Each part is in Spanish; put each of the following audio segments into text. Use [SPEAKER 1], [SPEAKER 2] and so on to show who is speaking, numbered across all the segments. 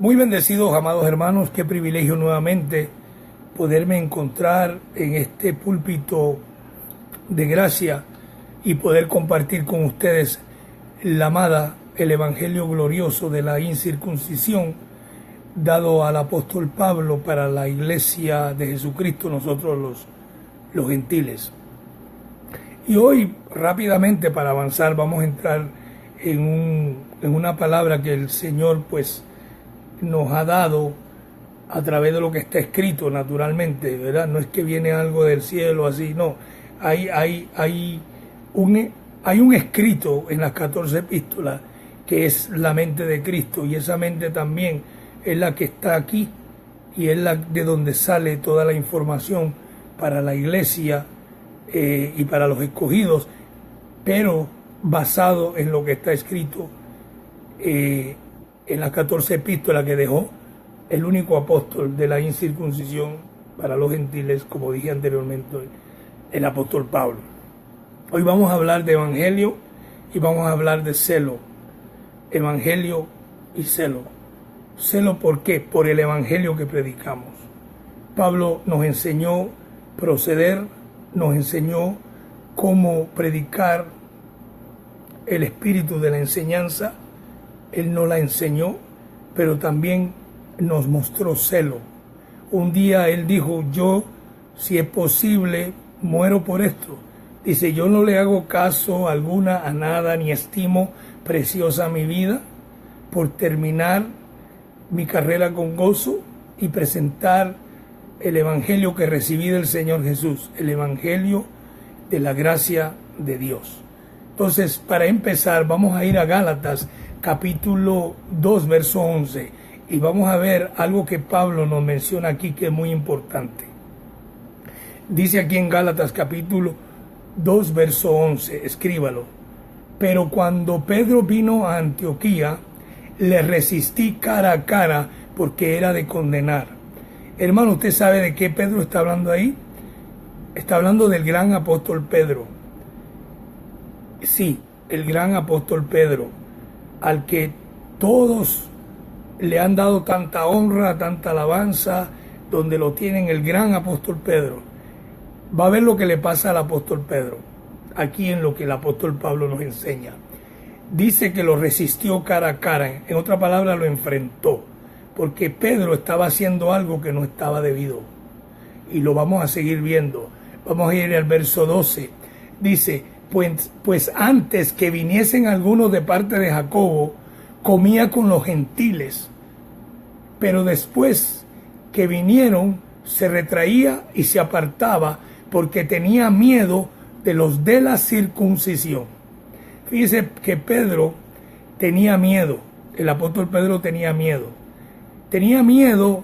[SPEAKER 1] Muy bendecidos, amados hermanos, qué privilegio nuevamente poderme encontrar en este púlpito de gracia y poder compartir con ustedes la amada, el evangelio glorioso de la incircuncisión dado al apóstol Pablo para la iglesia de Jesucristo, nosotros los gentiles. Y hoy, rápidamente, para avanzar, vamos a entrar en una palabra que el Señor nos ha dado a través de lo que está escrito, naturalmente, ¿verdad? No es que viene algo del cielo así, no. Hay un escrito en las 14 epístolas que es la mente de Cristo, y esa mente también es la que está aquí y es la de donde sale toda la información para la iglesia y para los escogidos, pero basado en lo que está escrito en las 14 epístolas que dejó el único apóstol de la incircuncisión para los gentiles, como dije anteriormente, el apóstol Pablo. Hoy vamos a hablar de evangelio y vamos a hablar de celo. Evangelio y celo. Celo, ¿por qué? Por el evangelio que predicamos. Pablo nos enseñó proceder, nos enseñó cómo predicar el espíritu de la enseñanza. Él nos la enseñó, pero también nos mostró celo. Un día él dijo, yo, si es posible, muero por esto. Dice, yo no le hago caso alguna a nada, ni estimo preciosa mi vida, por terminar mi carrera con gozo y presentar el evangelio que recibí del Señor Jesús, el evangelio de la gracia de Dios. Entonces, para empezar, vamos a ir a Gálatas, capítulo 2, verso 11, y vamos a ver algo que Pablo nos menciona aquí que es muy importante. Dice aquí en Gálatas, capítulo 2, verso 11, escríbalo. Pero cuando Pedro vino a Antioquía, le resistí cara a cara porque era de condenar. Hermano, ¿usted sabe de qué Pedro está hablando ahí? Está hablando del gran apóstol Pedro. Sí, el gran apóstol Pedro, al que todos le han dado tanta honra, tanta alabanza, donde lo tienen, el gran apóstol Pedro. Va a ver lo que le pasa al apóstol Pedro, aquí en lo que el apóstol Pablo nos enseña. Dice que lo resistió cara a cara, en otra palabra lo enfrentó, porque Pedro estaba haciendo algo que no estaba debido. Y lo vamos a seguir viendo. Vamos a ir al verso 12. Dice, pues antes que viniesen algunos de parte de Jacobo, comía con los gentiles, pero después que vinieron, se retraía y se apartaba, porque tenía miedo de los de la circuncisión. Fíjese que Pedro tenía miedo, el apóstol Pedro tenía miedo. Tenía miedo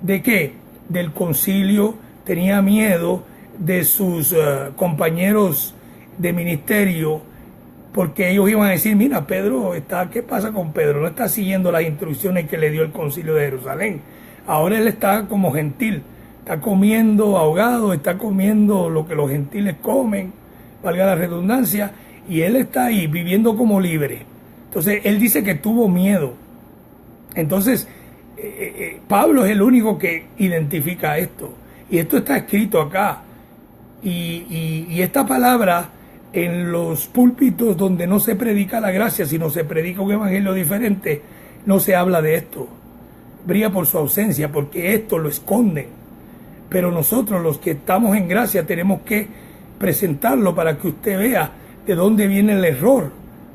[SPEAKER 1] ¿de qué? Del concilio, tenía miedo de sus compañeros de ministerio, porque ellos iban a decir, mira, Pedro ¿qué pasa con Pedro? No está siguiendo las instrucciones que le dio el concilio de Jerusalén. Ahora él está como gentil, está comiendo ahogado, está comiendo lo que los gentiles comen, valga la redundancia, y él está ahí viviendo como libre. Entonces él dice que tuvo miedo. Entonces Pablo es el único que identifica esto, y esto está escrito acá, y esta palabra en los púlpitos donde no se predica la gracia, sino se predica un evangelio diferente, no se habla de esto. Brilla por su ausencia, porque esto lo esconden. Pero nosotros, los que estamos en gracia, tenemos que presentarlo para que usted vea de dónde viene el error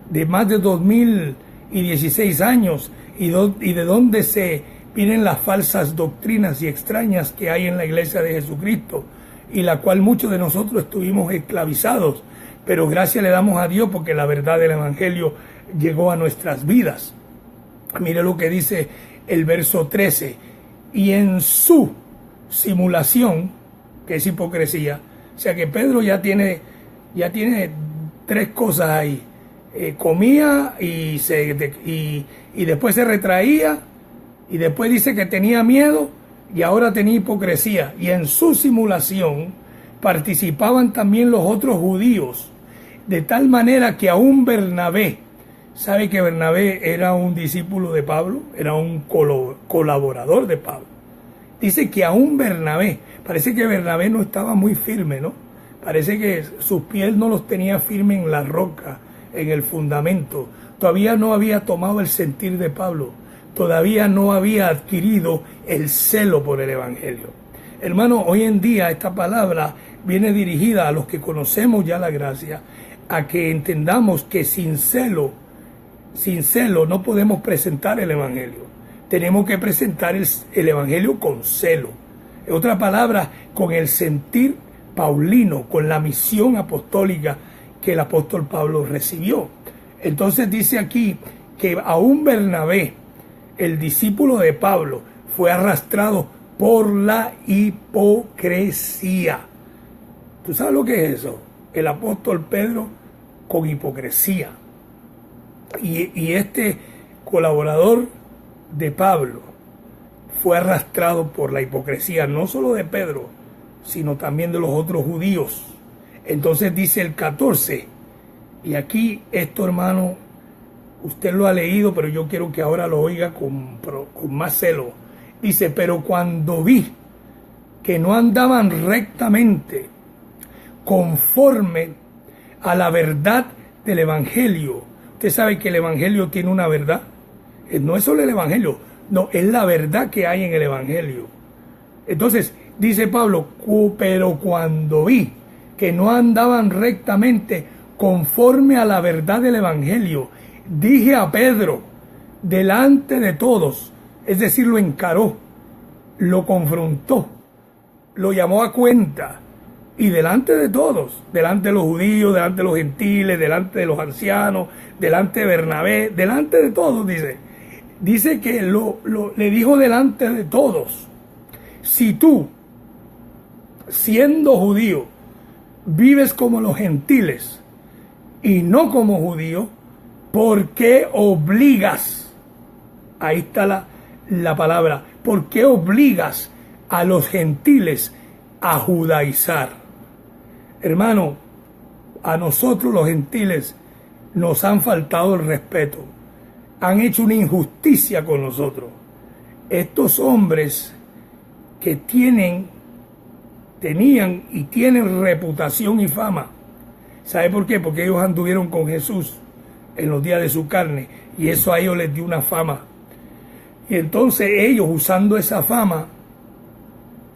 [SPEAKER 1] de más de 2016 años y de dónde se vienen las falsas doctrinas y extrañas que hay en la iglesia de Jesucristo, y la cual muchos de nosotros estuvimos esclavizados. Pero gracias le damos a Dios porque la verdad del evangelio llegó a nuestras vidas. Mire lo que dice el verso 13. Y en su simulación, que es hipocresía, o sea que Pedro ya tiene tres cosas ahí. Comía y después se retraía, y después dice que tenía miedo y ahora tenía hipocresía. Y en su simulación participaban también los otros judíos, de tal manera que aún Bernabé, ¿Sabe que Bernabé era un discípulo de Pablo? Era un colaborador de Pablo. Dice que aún Bernabé, parece que Bernabé no estaba muy firme, ¿no? Parece que sus pies no los tenía firmes en la roca, en el fundamento. Todavía no había tomado el sentir de Pablo. Todavía no había adquirido el celo por el Evangelio. Hermano, hoy en día esta palabra viene dirigida a los que conocemos ya la gracia, a que entendamos que sin celo no podemos presentar el Evangelio. Tenemos que presentar el Evangelio con celo. En otras palabras, con el sentir paulino, con la misión apostólica que el apóstol Pablo recibió. Entonces dice aquí que aún Bernabé, el discípulo de Pablo, fue arrastrado por la hipocresía. ¿Tú sabes lo que es eso? El apóstol Pedro con hipocresía. Y este colaborador de Pablo fue arrastrado por la hipocresía, no solo de Pedro, sino también de los otros judíos. Entonces dice el 14, y aquí esto, hermano, usted lo ha leído, pero yo quiero que ahora lo oiga con más celo. Dice, pero cuando vi que no andaban rectamente conforme a la verdad del Evangelio. Usted sabe que el Evangelio tiene una verdad. No es solo el Evangelio, no, es la verdad que hay en el Evangelio. Entonces, dice Pablo, pero cuando vi que no andaban rectamente conforme a la verdad del Evangelio, dije a Pedro, delante de todos, es decir, lo encaró, lo confrontó, lo llamó a cuenta, y delante de todos, delante de los judíos, delante de los gentiles, delante de los ancianos, delante de Bernabé, delante de todos, dice que le dijo delante de todos, si tú, siendo judío, vives como los gentiles y no como judío, ¿por qué obligas? Ahí está la palabra. ¿Por qué obligas a los gentiles a judaizar? Hermano, a nosotros los gentiles nos han faltado el respeto. Han hecho una injusticia con nosotros. Estos hombres que tenían y tienen reputación y fama. ¿Sabe por qué? Porque ellos anduvieron con Jesús en los días de su carne y eso a ellos les dio una fama. Y entonces ellos, usando esa fama,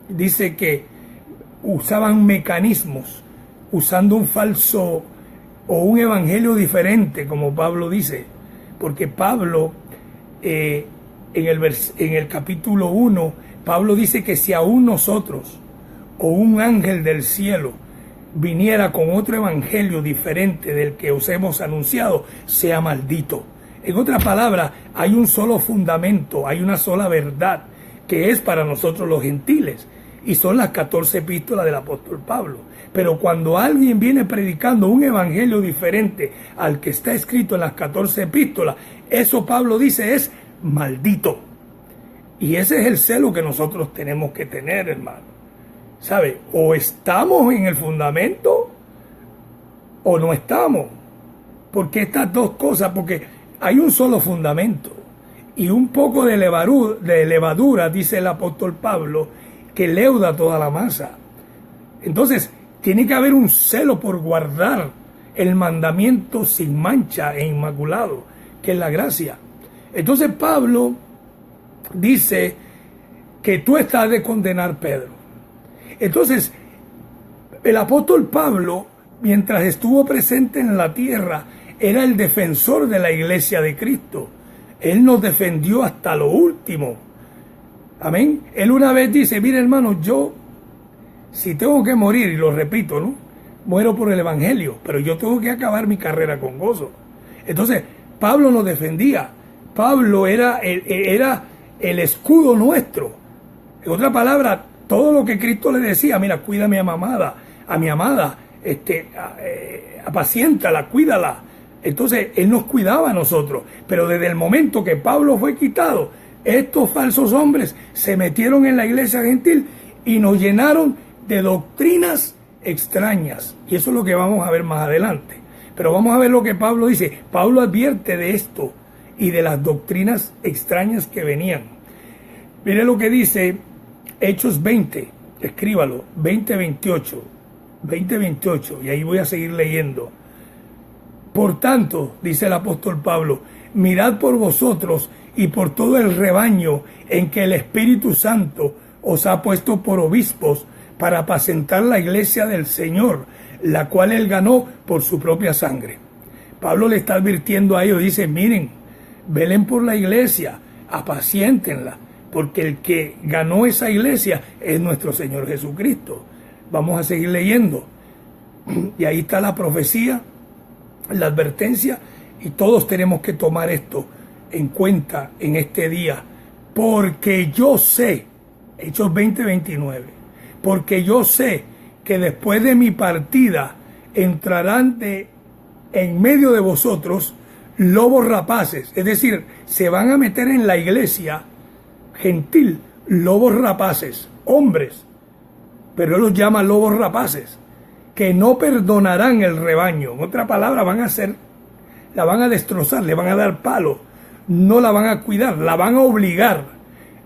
[SPEAKER 1] dice que usaban mecanismos, usando un falso o un evangelio diferente, como Pablo dice, porque Pablo en el capítulo 1, Pablo dice que si aún nosotros o un ángel del cielo viniera con otro evangelio diferente del que os hemos anunciado, sea maldito. En otras palabras, hay un solo fundamento, hay una sola verdad, que es para nosotros los gentiles, y son las 14 epístolas del apóstol Pablo. Pero cuando alguien viene predicando un evangelio diferente al que está escrito en las 14 epístolas, eso Pablo dice es maldito. Y ese es el celo que nosotros tenemos que tener, hermano. ¿Sabe? O estamos en el fundamento o no estamos. Porque estas dos cosas, porque hay un solo fundamento y un poco de levadura, dice el apóstol Pablo, que leuda toda la masa. Entonces, tiene que haber un celo por guardar el mandamiento sin mancha e inmaculado, que es la gracia. Entonces Pablo dice que tú estás de condenar, Pedro. Entonces, el apóstol Pablo, mientras estuvo presente en la tierra, era el defensor de la iglesia de Cristo. Él nos defendió hasta lo último. Amén. Él una vez dice, mire hermano, yo, si tengo que morir, y lo repito, ¿no? Muero por el evangelio, pero yo tengo que acabar mi carrera con gozo. Entonces, Pablo nos defendía. Pablo era el escudo nuestro. En otra palabra, todo lo que Cristo le decía, mira, cuida a mi amada, apaciéntala, cuídala. Entonces, Él nos cuidaba a nosotros. Pero desde el momento que Pablo fue quitado, estos falsos hombres se metieron en la iglesia gentil y nos llenaron de doctrinas extrañas. Y eso es lo que vamos a ver más adelante. Pero vamos a ver lo que Pablo dice. Pablo advierte de esto y de las doctrinas extrañas que venían. Mire lo que dice Hechos 20, escríbalo, 20:28, y ahí voy a seguir leyendo. Por tanto, dice el apóstol Pablo, mirad por vosotros y por todo el rebaño en que el Espíritu Santo os ha puesto por obispos para apacentar la iglesia del Señor, la cual él ganó por su propia sangre. Pablo le está advirtiendo a ellos, dice, miren, velen por la iglesia, apaciéntenla, porque el que ganó esa iglesia es nuestro Señor Jesucristo. Vamos a seguir leyendo. Y ahí está la profecía, la advertencia, y todos tenemos que tomar esto en cuenta en este día. Porque yo sé, Hechos 20:29, porque yo sé que después de mi partida entrarán en medio de vosotros lobos rapaces, es decir, se van a meter en la iglesia gentil lobos rapaces, hombres, pero él los llama lobos rapaces, que no perdonarán el rebaño. En otra palabra, la van a destrozar, le van a dar palo, no la van a cuidar, la van a obligar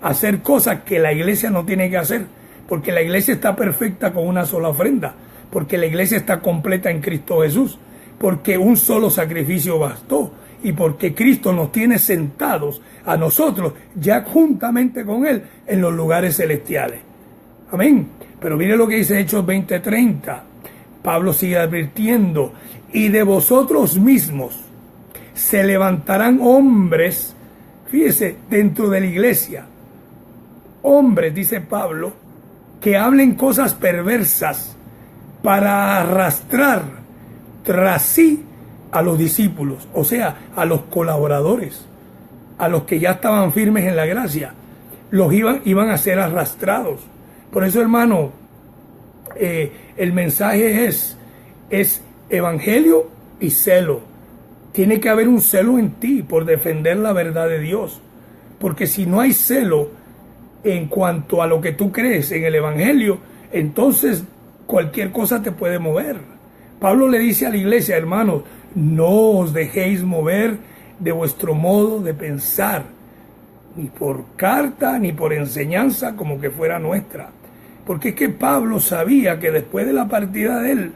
[SPEAKER 1] a hacer cosas que la iglesia no tiene que hacer, porque la iglesia está perfecta con una sola ofrenda, porque la iglesia está completa en Cristo Jesús, porque un solo sacrificio bastó, y porque Cristo nos tiene sentados a nosotros ya juntamente con Él en los lugares celestiales. Amén. Pero mire lo que dice Hechos 20:30. Pablo sigue advirtiendo, y de vosotros mismos se levantarán hombres, fíjese, dentro de la iglesia, hombres, dice Pablo, que hablen cosas perversas para arrastrar tras sí a los discípulos, o sea, a los colaboradores, a los que ya estaban firmes en la gracia, los iban a ser arrastrados. Por eso, hermano, el mensaje es evangelio y celo. Tiene que haber un celo en ti por defender la verdad de Dios, porque si no hay celo en cuanto a lo que tú crees en el evangelio, entonces cualquier cosa te puede mover. Pablo le dice a la iglesia, hermanos, no os dejéis mover de vuestro modo de pensar, ni por carta, ni por enseñanza como que fuera nuestra. Porque es que Pablo sabía que después de la partida de él,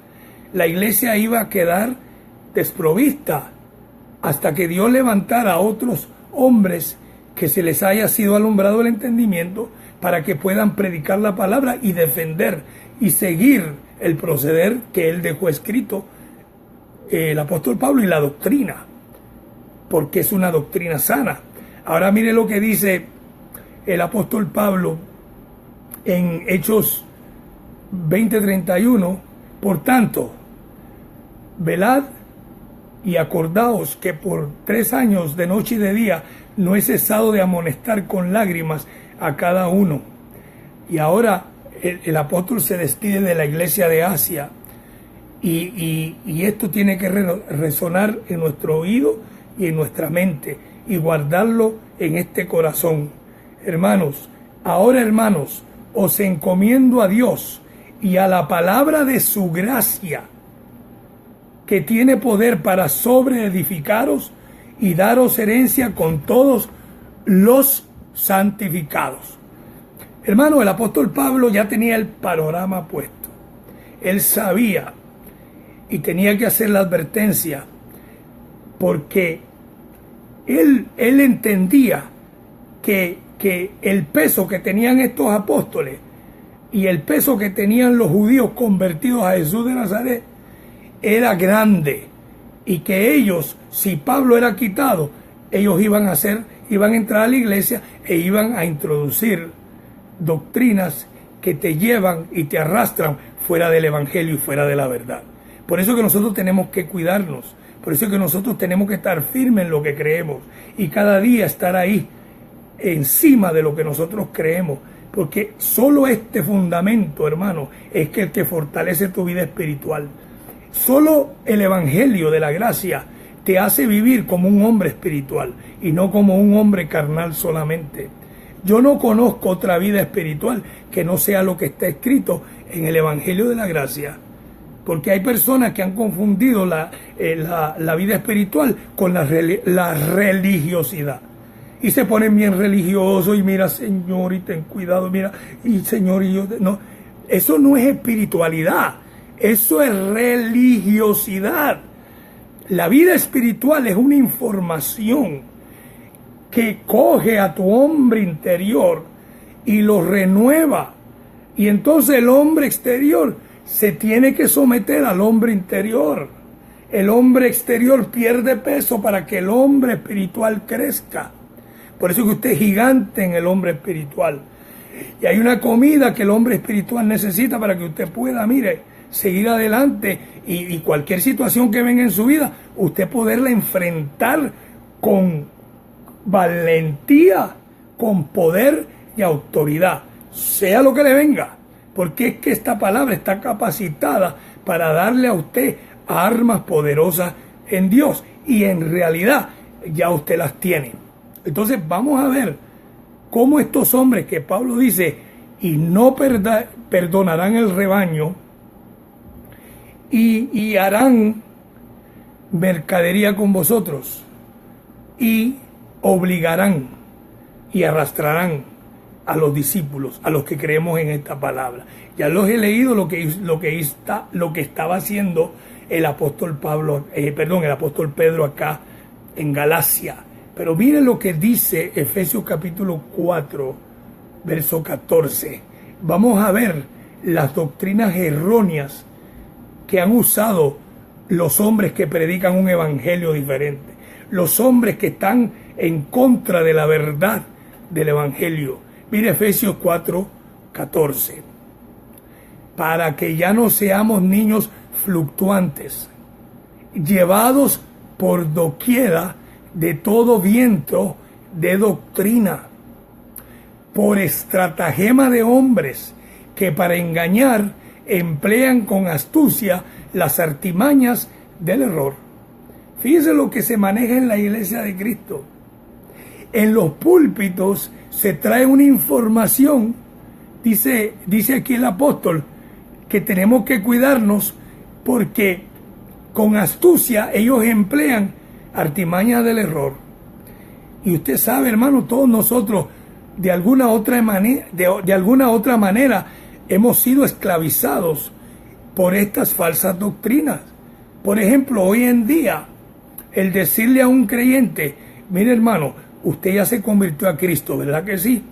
[SPEAKER 1] la iglesia iba a quedar desprovista hasta que Dios levantara a otros hombres que se les haya sido alumbrado el entendimiento para que puedan predicar la palabra y defender y seguir el proceder que él dejó escrito, el apóstol Pablo, y la doctrina, porque es una doctrina sana. Ahora mire lo que dice el apóstol Pablo en Hechos 20:31. Por tanto, velad y acordaos que por 3 años de noche y de día no he cesado de amonestar con lágrimas a cada uno. Y ahora el apóstol se despide de la iglesia de Asia, y esto tiene que resonar en nuestro oído y en nuestra mente, y guardarlo en este corazón. Hermanos, ahora, hermanos, os encomiendo a Dios y a la palabra de su gracia, que tiene poder para sobreedificaros y daros herencia con todos los santificados. Hermano, el apóstol Pablo ya tenía el panorama puesto. Él sabía y tenía que hacer la advertencia, porque él entendía que el peso que tenían estos apóstoles y el peso que tenían los judíos convertidos a Jesús de Nazaret era grande, y que ellos, si Pablo era quitado, ellos iban a entrar a la iglesia e iban a introducir doctrinas que te llevan y te arrastran fuera del evangelio y fuera de la verdad. Por eso que nosotros tenemos que cuidarnos, por eso que nosotros tenemos que estar firmes en lo que creemos y cada día estar ahí encima de lo que nosotros creemos, porque solo este fundamento, hermano, es que el que fortalece tu vida espiritual. Solo el evangelio de la gracia te hace vivir como un hombre espiritual y no como un hombre carnal solamente. Yo no conozco otra vida espiritual que no sea lo que está escrito en el evangelio de la gracia. Porque hay personas que han confundido la vida espiritual con la religiosidad. Y se ponen bien religiosos y mira, Señor, y ten cuidado, mira, y Señor, y yo... No, eso no es espiritualidad, eso es religiosidad. La vida espiritual es una información que coge a tu hombre interior y lo renueva. Y entonces el hombre exterior se tiene que someter al hombre interior. El hombre exterior pierde peso para que el hombre espiritual crezca. Por eso que usted es gigante en el hombre espiritual. Y hay una comida que el hombre espiritual necesita para que usted pueda, mire, seguir adelante y cualquier situación que venga en su vida, usted poderla enfrentar con valentía, con poder y autoridad, sea lo que le venga. Porque es que esta palabra está capacitada para darle a usted armas poderosas en Dios. Y en realidad ya usted las tiene. Entonces vamos a ver cómo estos hombres que Pablo dice, y no perdonarán el rebaño, y harán mercadería con vosotros, y obligarán y arrastrarán a los discípulos, a los que creemos en esta palabra. Ya los he leído lo que estaba haciendo el apóstol el apóstol Pedro acá en Galacia. Pero miren lo que dice Efesios capítulo 4, verso 14. Vamos a ver las doctrinas erróneas que han usado los hombres que predican un evangelio diferente. Los hombres que están en contra de la verdad del evangelio. Mire Efesios 4, 14. Para que ya no seamos niños fluctuantes, llevados por doquiera de todo viento de doctrina, por estratagema de hombres que para engañar emplean con astucia las artimañas del error. Fíjense lo que se maneja en la iglesia de Cristo. En los púlpitos se trae una información, dice aquí el apóstol, que tenemos que cuidarnos porque con astucia ellos emplean artimañas del error. Y usted sabe, hermano, todos nosotros de alguna otra manera hemos sido esclavizados por estas falsas doctrinas. Por ejemplo, hoy en día, el decirle a un creyente, mire hermano, usted ya se convirtió a Cristo, ¿verdad que sí?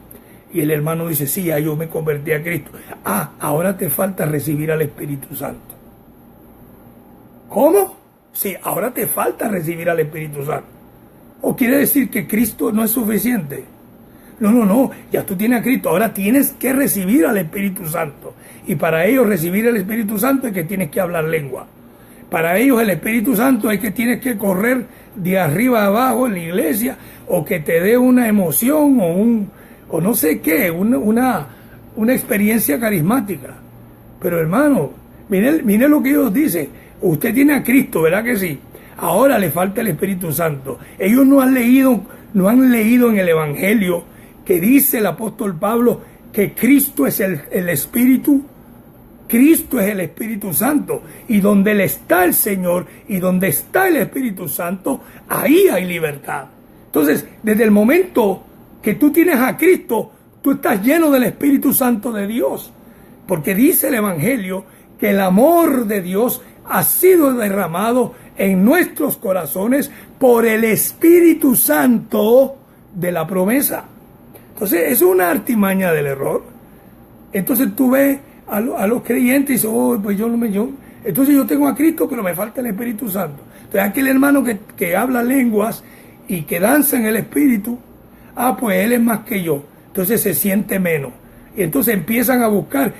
[SPEAKER 1] Y el hermano dice, sí, ya yo me convertí a Cristo. Ah, ahora te falta recibir al Espíritu Santo. ¿Cómo? Sí, ahora te falta recibir al Espíritu Santo. ¿O quiere decir que Cristo no es suficiente? No, ya tú tienes a Cristo, ahora tienes que recibir al Espíritu Santo. Y para ellos recibir el Espíritu Santo es que tienes que hablar lengua. Para ellos el Espíritu Santo es que tienes que correr de arriba a abajo en la iglesia, o que te dé una emoción o no sé qué, una experiencia carismática. Pero hermano, mire lo que ellos dicen. Usted tiene a Cristo, ¿verdad que sí? Ahora le falta el Espíritu Santo. Ellos no han leído en el Evangelio que dice el apóstol Pablo que Cristo es el Espíritu. Cristo es el Espíritu Santo. Y donde Él está el Señor y donde está el Espíritu Santo, ahí hay libertad. Entonces, desde el momento que tú tienes a Cristo, tú estás lleno del Espíritu Santo de Dios. Porque dice el Evangelio que el amor de Dios ha sido derramado en nuestros corazones por el Espíritu Santo de la promesa. Entonces, es una artimaña del error. Entonces tú ves a los creyentes y dices, oh, pues entonces yo tengo a Cristo, pero me falta el Espíritu Santo. Entonces aquel hermano que habla lenguas y que danza en el Espíritu, pues él es más que yo. Entonces se siente menos. Y entonces empiezan a buscar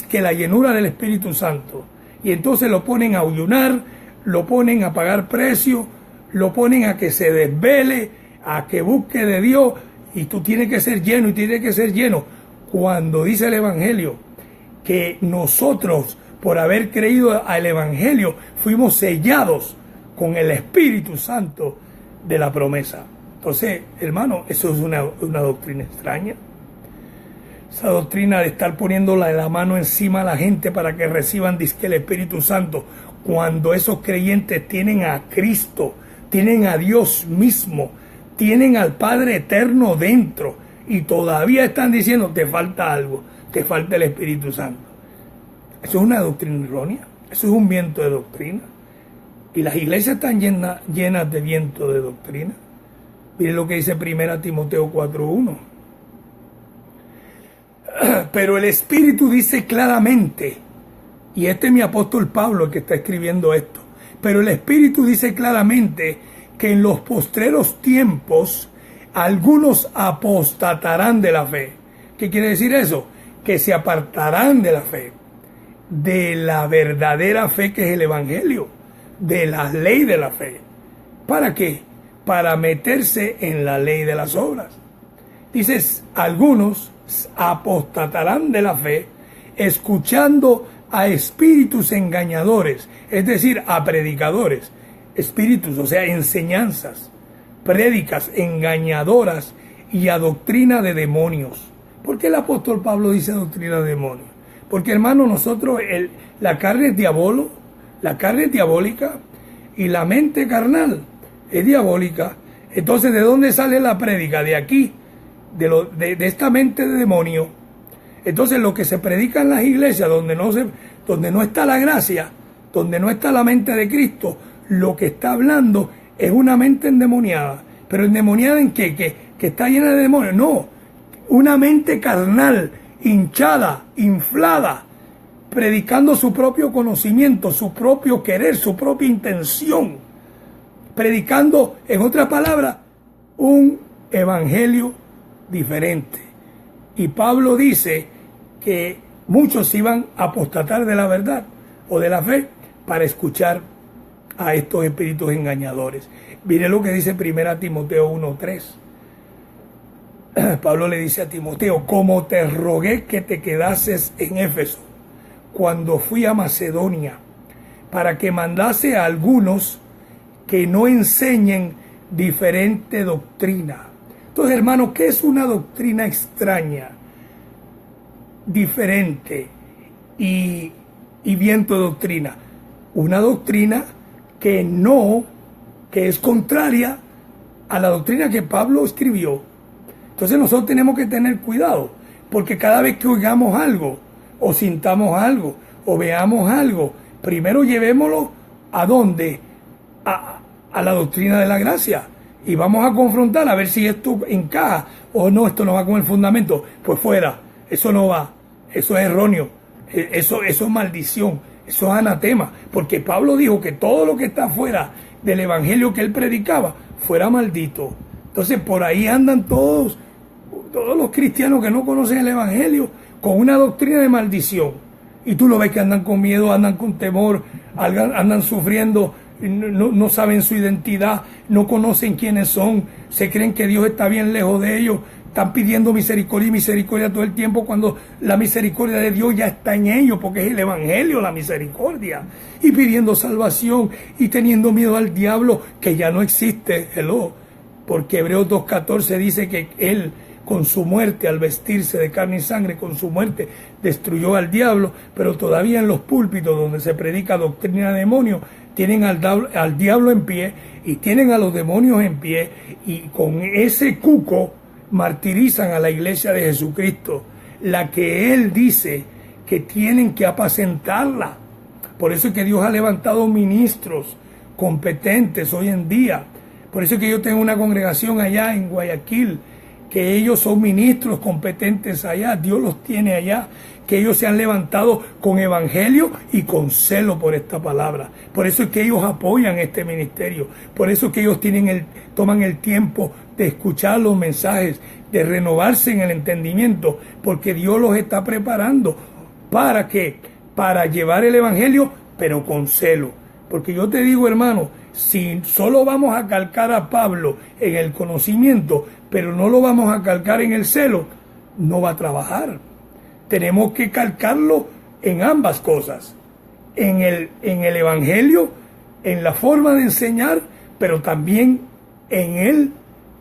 [SPEAKER 1] que la llenura del Espíritu Santo. Y entonces lo ponen a ayunar, lo ponen a pagar precio, lo ponen a que se desvele, a que busque de Dios. Y tú tienes que ser lleno y tienes que ser lleno. Cuando dice el Evangelio que nosotros, por haber creído al Evangelio, fuimos sellados con el Espíritu Santo de la promesa. Entonces, hermano, eso es una doctrina extraña. Esa doctrina de estar poniendo la mano encima a la gente para que reciban disque el Espíritu Santo, cuando esos creyentes tienen a Cristo, tienen a Dios mismo, tienen al Padre Eterno dentro, y todavía están diciendo, te falta algo, te falta el Espíritu Santo. Eso es una doctrina errónea, eso es un viento de doctrina. Y las iglesias están llenas de viento de doctrina. Miren lo que dice 1 Timoteo 4:1. Pero el Espíritu dice claramente, y este es mi apóstol Pablo el que está escribiendo esto, pero el Espíritu dice claramente que en los postreros tiempos algunos apostatarán de la fe. ¿Qué quiere decir eso? Que se apartarán de la fe, de la verdadera fe que es el Evangelio, de la ley de la fe. ¿Para qué? Para meterse en la ley de las obras. Dices, algunos apostatarán de la fe, escuchando a espíritus engañadores, es decir, a predicadores, espíritus, o sea, enseñanzas, prédicas engañadoras y a doctrina de demonios. ¿Por qué el apóstol Pablo dice doctrina de demonios? Porque, hermano, nosotros, la carne es la carne es diabólica y la mente carnal es diabólica. Entonces, ¿de dónde sale la prédica? De aquí, de esta mente de demonio. Entonces, lo que se predica en las iglesias, donde no está la gracia, donde no está la mente de Cristo, lo que está hablando es una mente endemoniada. ¿Pero endemoniada en qué? Que está llena de demonios. No, una mente carnal, hinchada, inflada, predicando su propio conocimiento, su propio querer, su propia intención. Predicando, en otras palabras, un evangelio diferente. Y Pablo dice que muchos iban a apostatar de la verdad o de la fe para escuchar a estos espíritus engañadores. Mire lo que dice 1 Timoteo 1:3. Pablo le dice a Timoteo, como te rogué que te quedases en Éfeso cuando fui a Macedonia, para que mandase a algunos que no enseñen diferente doctrina. Entonces, hermano, ¿qué es una doctrina extraña, diferente y viento de doctrina? Una doctrina que es contraria a la doctrina que Pablo escribió. Entonces nosotros tenemos que tener cuidado, porque cada vez que oigamos algo, o sintamos algo, o veamos algo, primero llevémoslo ¿a dónde? A la doctrina de la gracia. Y vamos a confrontar a ver si esto encaja o no, esto no va con el fundamento. Pues fuera, eso no va, eso es erróneo, eso es maldición, eso es anatema. Porque Pablo dijo que todo lo que está fuera del evangelio que él predicaba fuera maldito. Entonces por ahí andan todos los cristianos que no conocen el evangelio con una doctrina de maldición. Y tú lo ves que andan con miedo, andan con temor, andan sufriendo. No saben su identidad, no conocen quiénes son, se creen que Dios está bien lejos de ellos, están pidiendo misericordia y misericordia todo el tiempo cuando la misericordia de Dios ya está en ellos, porque es el evangelio la misericordia, y pidiendo salvación y teniendo miedo al diablo que ya no existe, porque Hebreos 2:14 dice que él con su muerte, al vestirse de carne y sangre, con su muerte destruyó al diablo, pero todavía en los púlpitos donde se predica doctrina de demonios, tienen al diablo en pie y tienen a los demonios en pie, y con ese cuco martirizan a la iglesia de Jesucristo, la que él dice que tienen que apacentarla. Por eso es que Dios ha levantado ministros competentes hoy en día. Por eso es que yo tengo una congregación allá en Guayaquil, que ellos son ministros competentes allá, Dios los tiene allá, que ellos se han levantado con evangelio y con celo por esta palabra. Por eso es que ellos apoyan este ministerio, por eso es que ellos toman el tiempo de escuchar los mensajes, de renovarse en el entendimiento, porque Dios los está preparando. ¿Para qué? Para llevar el evangelio, pero con celo. Porque yo te digo, hermano, si solo vamos a calcar a Pablo en el conocimiento, pero no lo vamos a calcar en el celo, no va a trabajar. Tenemos que calcarlo en ambas cosas, en el evangelio, en la forma de enseñar, pero también en el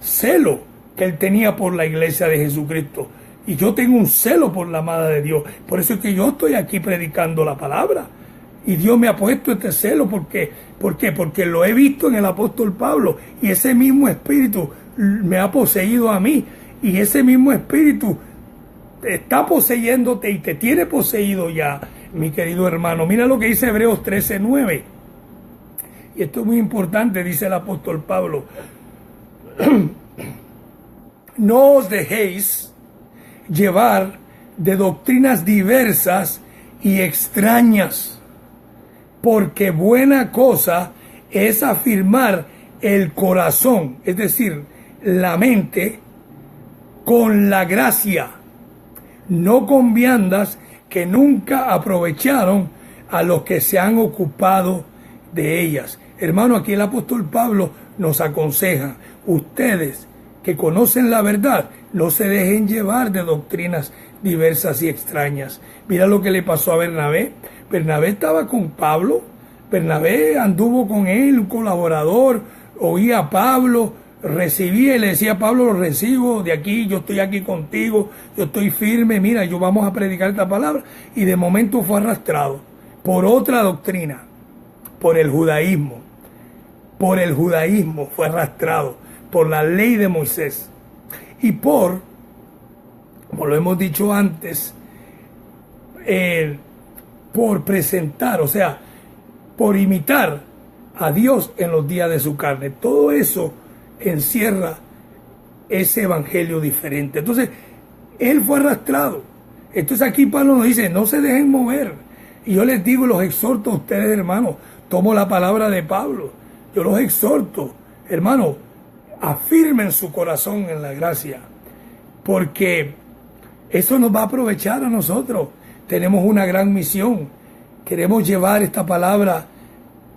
[SPEAKER 1] celo que él tenía por la iglesia de Jesucristo. Y yo tengo un celo por la amada de Dios. Por eso es que yo estoy aquí predicando la palabra. Y Dios me ha puesto este celo. ¿Por qué? Porque lo he visto en el apóstol Pablo. Y ese mismo espíritu me ha poseído a mí. Y ese mismo espíritu está poseyéndote y te tiene poseído ya, mi querido hermano. Mira lo que dice Hebreos 13:9. Y esto es muy importante, dice el apóstol Pablo. No os dejéis llevar de doctrinas diversas y extrañas, porque buena cosa es afirmar el corazón, es decir, la mente, con la gracia, no con viandas que nunca aprovecharon a los que se han ocupado de ellas. Hermano, aquí el apóstol Pablo nos aconseja, ustedes que conocen la verdad, no se dejen llevar de doctrinas diversas y extrañas. Mira lo que le pasó a Bernabé. Bernabé estaba con Pablo, Bernabé anduvo con él, un colaborador, oía a Pablo, recibía y le decía a Pablo, lo recibo de aquí, yo estoy aquí contigo, yo estoy firme, mira, yo vamos a predicar esta palabra. Y de momento fue arrastrado por otra doctrina, por el judaísmo fue arrastrado, por la ley de Moisés y como lo hemos dicho antes, por presentar, o sea, por imitar a Dios en los días de su carne. Todo eso encierra ese evangelio diferente. Entonces, él fue arrastrado. Entonces aquí Pablo nos dice, no se dejen mover. Y yo les digo, los exhorto a ustedes, hermanos, tomo la palabra de Pablo, yo los exhorto, hermanos, afirmen su corazón en la gracia, porque eso nos va a aprovechar a nosotros. Tenemos una gran misión, queremos llevar esta palabra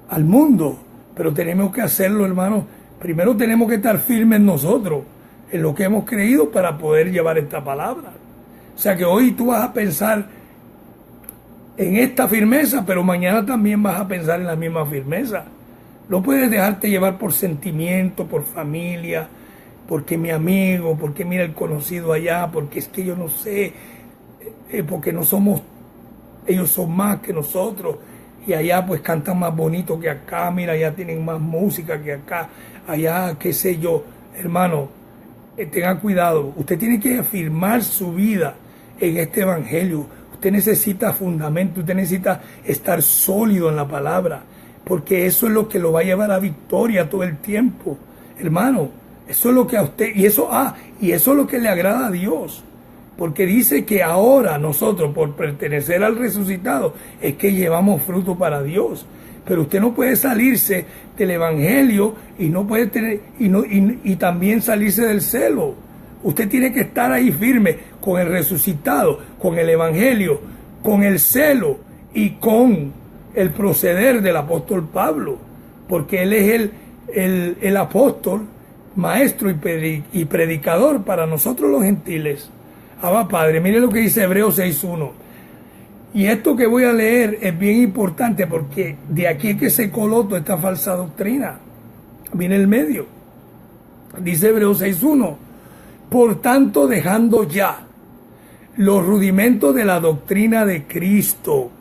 [SPEAKER 1] al mundo, pero tenemos que hacerlo, hermanos. Primero tenemos que estar firmes nosotros, en lo que hemos creído para poder llevar esta palabra. O sea que hoy tú vas a pensar en esta firmeza, pero mañana también vas a pensar en la misma firmeza. No puedes dejarte llevar por sentimiento, por familia, porque mi amigo, porque mira el conocido allá, porque es que yo no sé, porque no somos, ellos son más que nosotros, y allá pues cantan más bonito que acá, mira, allá tienen más música que acá, allá qué sé yo. Hermano, tenga cuidado, usted tiene que afirmar su vida en este evangelio. Usted necesita fundamento, usted necesita estar sólido en la palabra, porque eso es lo que lo va a llevar a victoria todo el tiempo, hermano. Eso es lo que a usted, y eso es lo que le agrada a Dios, porque dice que ahora nosotros, por pertenecer al resucitado, es que llevamos fruto para Dios. Pero usted no puede salirse del evangelio y no puede tener y también salirse del celo. Usted tiene que estar ahí firme con el resucitado, con el evangelio, con el celo y con el proceder del apóstol Pablo, porque él es el apóstol, maestro y predicador para nosotros los gentiles. Abba Padre, mire lo que dice Hebreos 6:1. Y esto que voy a leer es bien importante, porque de aquí es que se coló toda esta falsa doctrina. Viene el medio. Dice Hebreos 6:1. Por tanto, dejando ya los rudimentos de la doctrina de Cristo.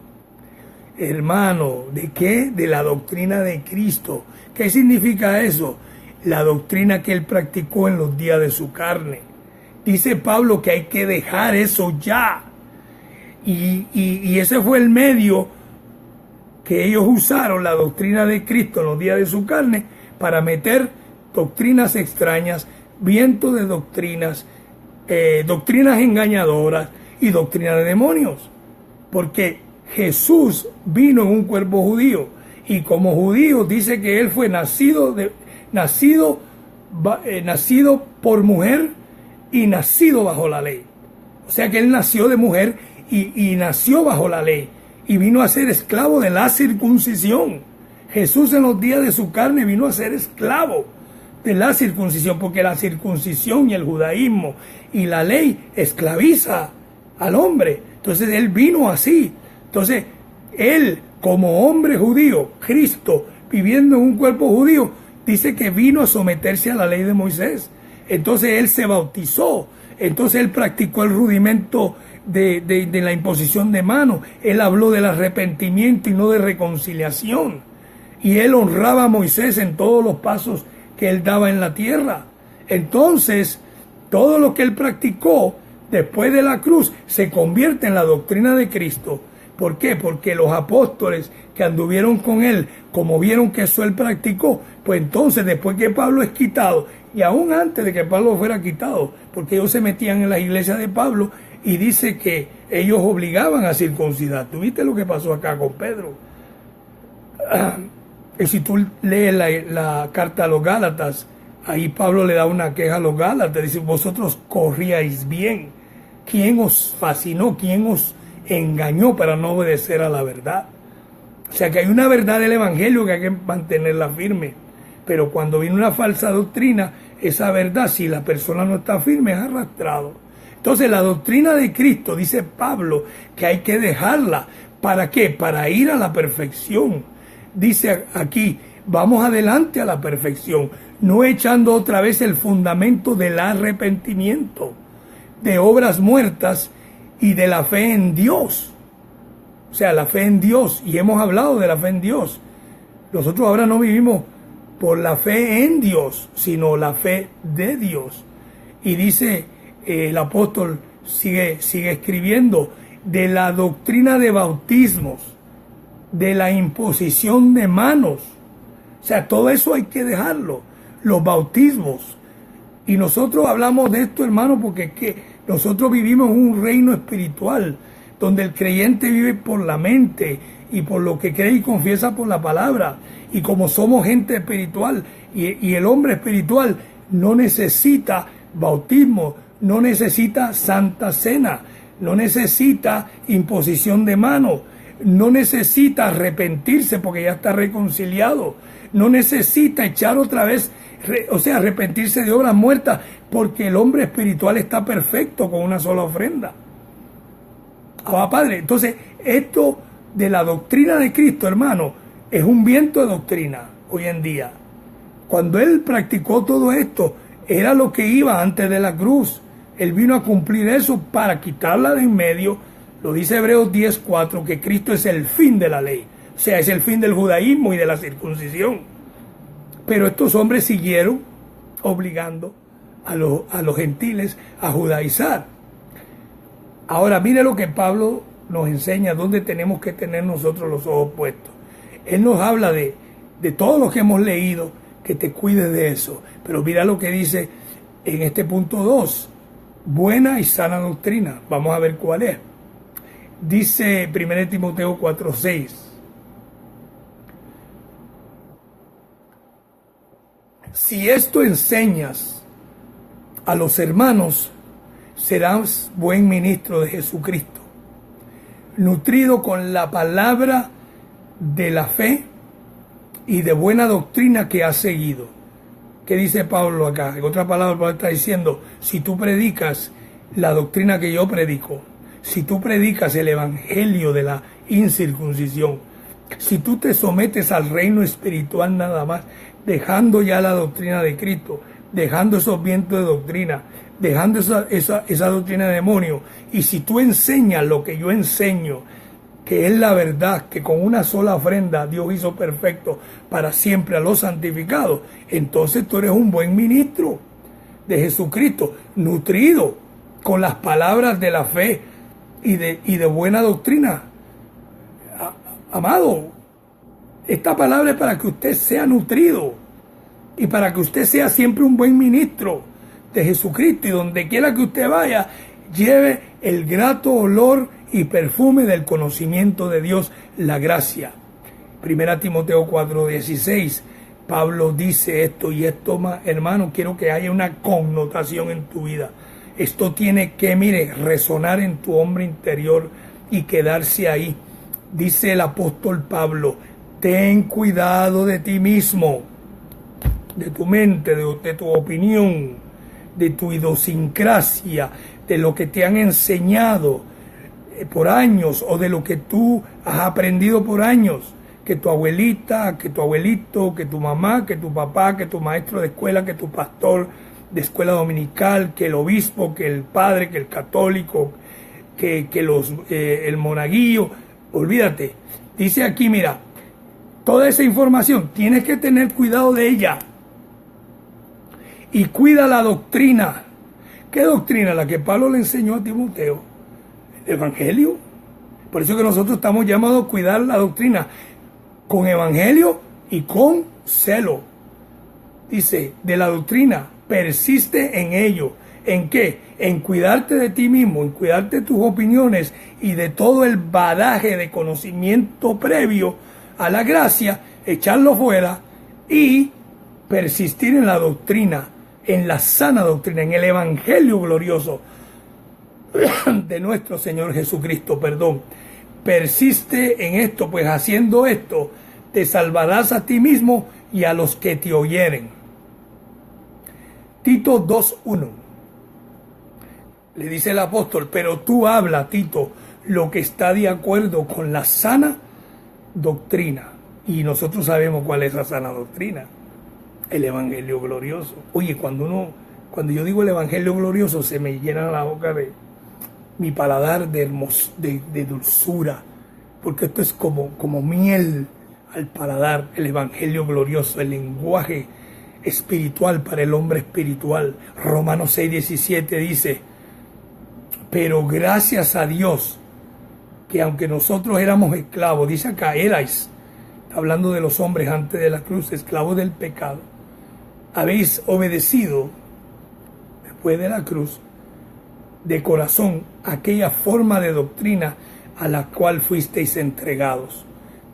[SPEAKER 1] Hermano, ¿de qué? De la doctrina de Cristo. ¿Qué significa eso? La doctrina que él practicó en los días de su carne. Dice Pablo que hay que dejar eso ya. Y ese fue el medio que ellos usaron, la doctrina de Cristo en los días de su carne, para meter doctrinas extrañas, viento de doctrinas, doctrinas engañadoras y doctrina de demonios. Porque Jesús vino en un cuerpo judío, y como judío dice que él fue nacido por mujer y nacido bajo la ley. O sea que él nació de mujer y nació bajo la ley, y vino a ser esclavo de la circuncisión. Jesús en los días de su carne vino a ser esclavo de la circuncisión, porque la circuncisión y el judaísmo y la ley esclaviza al hombre. Entonces él vino así. Entonces él, como hombre judío, Cristo, viviendo en un cuerpo judío, dice que vino a someterse a la ley de Moisés. Entonces él se bautizó Entonces él practicó el rudimento de la imposición de manos. Él habló del arrepentimiento y no de reconciliación. Y él honraba a Moisés en todos los pasos que él daba en la tierra. Entonces, todo lo que él practicó después de la cruz se convierte en la doctrina de Cristo. ¿Por qué? Porque los apóstoles que anduvieron con él, como vieron que eso él practicó, pues entonces después que Pablo es quitado, y aún antes de que Pablo fuera quitado, porque ellos se metían en la iglesia de Pablo y dice que ellos obligaban a circuncidar. ¿Tuviste lo que pasó acá con Pedro? Y si tú lees la carta a los Gálatas, ahí Pablo le da una queja a los Gálatas, dice: vosotros corríais bien. ¿Quién os fascinó? ¿Quién os engañó para no obedecer a la verdad? O sea que hay una verdad del evangelio que hay que mantenerla firme, pero cuando viene una falsa doctrina, esa verdad, si la persona no está firme, es arrastrado. Entonces la doctrina de Cristo, dice Pablo, que hay que dejarla. ¿Para qué? Para ir a la perfección. Dice aquí: vamos adelante a la perfección, no echando otra vez el fundamento del arrepentimiento, de obras muertas y de la fe en Dios. O sea, la fe en Dios, y hemos hablado de la fe en Dios. Nosotros ahora no vivimos por la fe en Dios, sino la fe de Dios. Y dice el apóstol, sigue escribiendo, de la doctrina de bautismos, de la imposición de manos. O sea, todo eso hay que dejarlo, los bautismos. Y nosotros hablamos de esto, hermano, porque es que nosotros vivimos un reino espiritual, donde el creyente vive por la mente y por lo que cree y confiesa por la palabra. Y como somos gente espiritual, y el hombre espiritual no necesita bautismo, no necesita santa cena, no necesita imposición de mano, no necesita arrepentirse porque ya está reconciliado, no necesita echar otra vez, arrepentirse de obras muertas, porque el hombre espiritual está perfecto con una sola ofrenda. Padre, entonces esto de la doctrina de Cristo, hermano, es un viento de doctrina hoy en día. Cuando él practicó todo esto, era lo que iba antes de la cruz. Él vino a cumplir eso para quitarla de en medio. Lo dice Hebreos 10:4, que Cristo es el fin de la ley. O sea, es el fin del judaísmo y de la circuncisión. Pero estos hombres siguieron obligando a los gentiles a judaizar. Ahora, mire lo que Pablo nos enseña, dónde tenemos que tener nosotros los ojos puestos. Él nos habla de todo lo que hemos leído, que te cuides de eso. Pero mira lo que dice en este punto 2, buena y sana doctrina. Vamos a ver cuál es. Dice 1 Timoteo 4:6. Si esto enseñas a los hermanos, serás buen ministro de Jesucristo, nutrido con la palabra de la fe y de buena doctrina que has seguido. ¿Qué dice Pablo acá? En otras palabras, Pablo está diciendo: si tú predicas la doctrina que yo predico, si tú predicas el evangelio de la incircuncisión, si tú te sometes al reino espiritual nada más, dejando ya la doctrina de Cristo, dejando esos vientos de doctrina, dejando esa doctrina de demonio, y si tú enseñas lo que yo enseño, que es la verdad, que con una sola ofrenda Dios hizo perfecto para siempre a los santificados, entonces tú eres un buen ministro de Jesucristo, nutrido con las palabras de la fe y de buena doctrina. Amado, esta palabra es para que usted sea nutrido y para que usted sea siempre un buen ministro de Jesucristo, y donde quiera que usted vaya, lleve el grato olor y perfume del conocimiento de Dios, la gracia. 1 Timoteo 4:16, Pablo dice esto, y esto, hermano, quiero que haya una connotación en tu vida. Esto tiene que, resonar en tu hombre interior y quedarse ahí. Dice el apóstol Pablo: ten cuidado de ti mismo, de tu mente, de tu opinión, de tu idiosincrasia, de lo que te han enseñado por años, o de lo que tú has aprendido por años, que tu abuelita, que tu abuelito, que tu mamá, que tu papá, que tu maestro de escuela, que tu pastor, de escuela dominical, que el obispo, que el padre, que el católico, que el monaguillo. Olvídate. Dice aquí, mira, toda esa información, tienes que tener cuidado de ella. Y cuida la doctrina. ¿Qué doctrina? La que Pablo le enseñó a Timoteo. El evangelio. Por eso que nosotros estamos llamados a cuidar la doctrina con evangelio y con celo. Dice, de la doctrina, persiste en ello. ¿En qué? En cuidarte de ti mismo, en cuidarte de tus opiniones y de todo el bagaje de conocimiento previo a la gracia, echarlo fuera y persistir en la doctrina, en la sana doctrina, en el evangelio glorioso de nuestro Señor Jesucristo, Persiste en esto, pues haciendo esto, te salvarás a ti mismo y a los que te oyeren. Tito 2:1. Le dice el apóstol, pero tú habla, Tito, lo que está de acuerdo con la sana doctrina. Y nosotros sabemos cuál es la sana doctrina. El evangelio glorioso. Oye, cuando yo digo el evangelio glorioso, se me llena la boca de mi paladar de dulzura, porque esto es como miel al paladar, el evangelio glorioso, el lenguaje espiritual para el hombre espiritual. Romanos 6:17 dice, pero gracias a Dios, que aunque nosotros éramos esclavos, dice acá, erais, hablando de los hombres antes de la cruz, esclavos del pecado, habéis obedecido después de la cruz de corazón aquella forma de doctrina a la cual fuisteis entregados.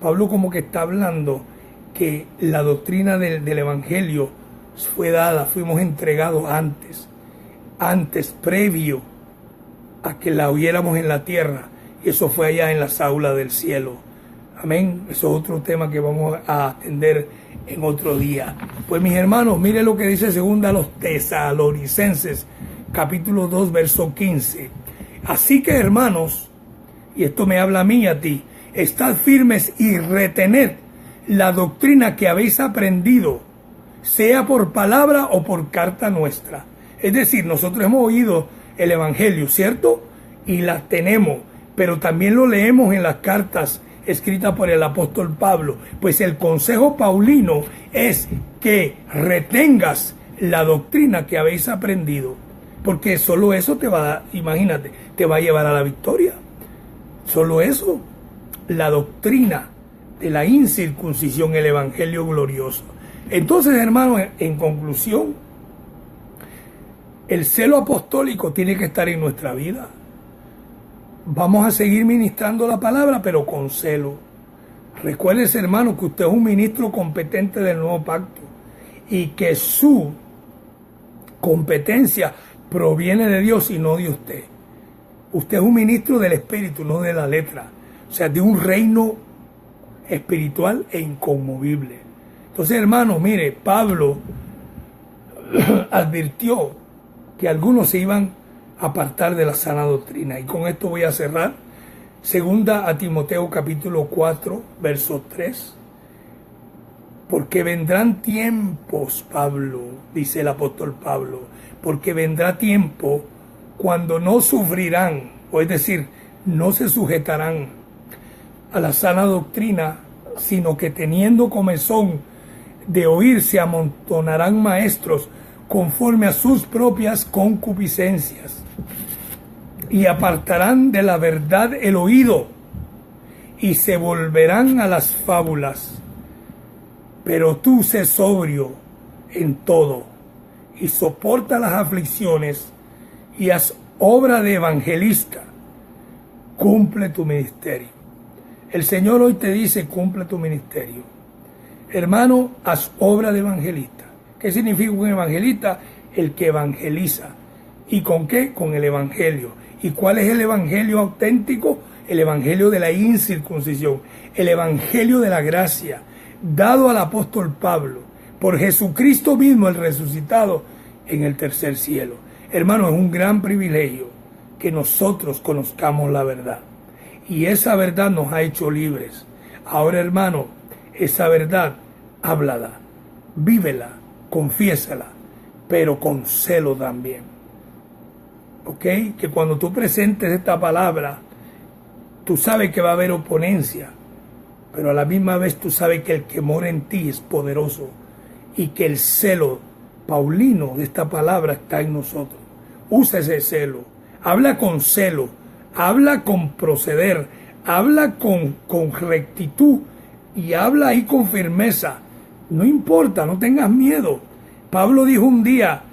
[SPEAKER 1] Pablo como que está hablando que la doctrina del evangelio fue dada, fuimos entregados antes, previo a que la oyéramos en la tierra, y eso fue allá en las aulas del cielo. Amén. Eso es otro tema que vamos a atender en otro día. Pues mis hermanos, miren lo que dice segunda a los Tesalonicenses, capítulo 2, verso 15. Así que, hermanos, y esto me habla a mí y a ti, estad firmes y retened la doctrina que habéis aprendido, sea por palabra o por carta nuestra. Es decir, nosotros hemos oído el evangelio, ¿cierto? Y la tenemos, pero también lo leemos en las cartas escritas por el apóstol Pablo. Pues el consejo paulino es que retengas la doctrina que habéis aprendido, porque solo eso te va a, imagínate, te va a llevar a la victoria. Solo eso, la doctrina de la incircuncisión, el evangelio glorioso. Entonces, hermanos, en conclusión, el celo apostólico tiene que estar en nuestra vida. Vamos a seguir ministrando la palabra, pero con celo. Recuérdese, hermano, que usted es un ministro competente del nuevo pacto y que su competencia proviene de Dios y no de usted. Usted es un ministro del espíritu, no de la letra. O sea, de un reino espiritual e inconmovible. Entonces, hermanos, mire, Pablo advirtió que algunos se iban a apartar de la sana doctrina. Y con esto voy a cerrar. Segunda a Timoteo capítulo 4, verso 3. Porque vendrán tiempos, Pablo, dice el apóstol Pablo, porque vendrá tiempo cuando no sufrirán, o es decir, no se sujetarán a la sana doctrina, sino que teniendo comezón de oír se amontonarán maestros conforme a sus propias concupiscencias, y apartarán de la verdad el oído, y se volverán a las fábulas. Pero tú sé sobrio en todo, y soporta las aflicciones, y haz obra de evangelista, cumple tu ministerio. El Señor hoy te dice, cumple tu ministerio. Hermano, haz obra de evangelista. ¿Qué significa un evangelista? El que evangeliza. ¿Y con qué? Con el evangelio. ¿Y cuál es el evangelio auténtico? El evangelio de la incircuncisión, el evangelio de la gracia, dado al apóstol Pablo, por Jesucristo mismo, el resucitado en el tercer cielo. Hermano, es un gran privilegio que nosotros conozcamos la verdad. Y esa verdad nos ha hecho libres. Ahora, hermano, esa verdad, háblala, vívela, confiésala, pero con celo también. ¿Ok? Que cuando tú presentes esta palabra, tú sabes que va a haber oponencia, pero a la misma vez tú sabes que el que mora en ti es poderoso y que el celo paulino de esta palabra está en nosotros. Usa ese celo, habla con celo, habla con proceder, habla con rectitud y habla ahí con firmeza. No importa, no tengas miedo. Pablo dijo un día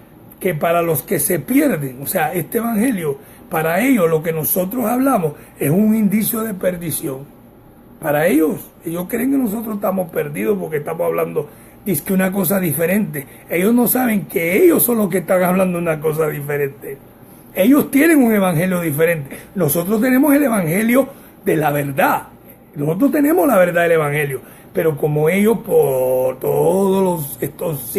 [SPEAKER 1] que para los que se pierden, o sea, este evangelio, para ellos lo que nosotros hablamos es un indicio de perdición. Para ellos creen que nosotros estamos perdidos porque estamos hablando es que una cosa diferente. Ellos no saben que ellos son los que están hablando una cosa diferente. Ellos tienen un evangelio diferente. Nosotros tenemos el evangelio de la verdad. Nosotros tenemos la verdad del evangelio. Pero como ellos por todos estos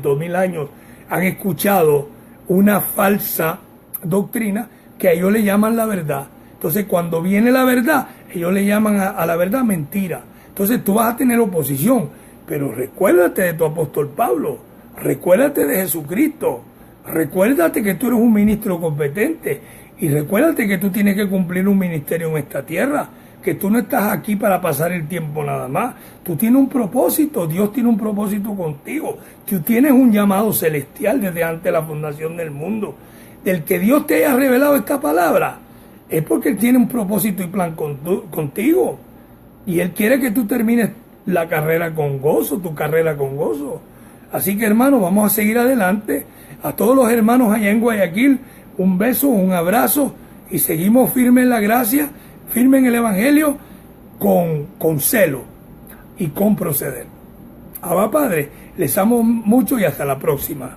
[SPEAKER 1] 2000 años han escuchado una falsa doctrina que a ellos le llaman la verdad. Entonces cuando viene la verdad, ellos le llaman a la verdad mentira. Entonces tú vas a tener oposición. Pero recuérdate de tu apóstol Pablo, recuérdate de Jesucristo, recuérdate que tú eres un ministro competente y recuérdate que tú tienes que cumplir un ministerio en esta tierra, que tú no estás aquí para pasar el tiempo nada más, tú tienes un propósito, Dios tiene un propósito contigo, tú tienes un llamado celestial desde antes de la fundación del mundo, del que Dios te haya revelado esta palabra, es porque Él tiene un propósito y plan contigo y Él quiere que tú termines la carrera con gozo, tu carrera con gozo. Así que hermanos, vamos a seguir adelante. A todos los hermanos allá en Guayaquil, un beso, un abrazo y seguimos firmes en la gracia, firmes en el evangelio, con celo y con proceder. Abba Padre, les amo mucho y hasta la próxima.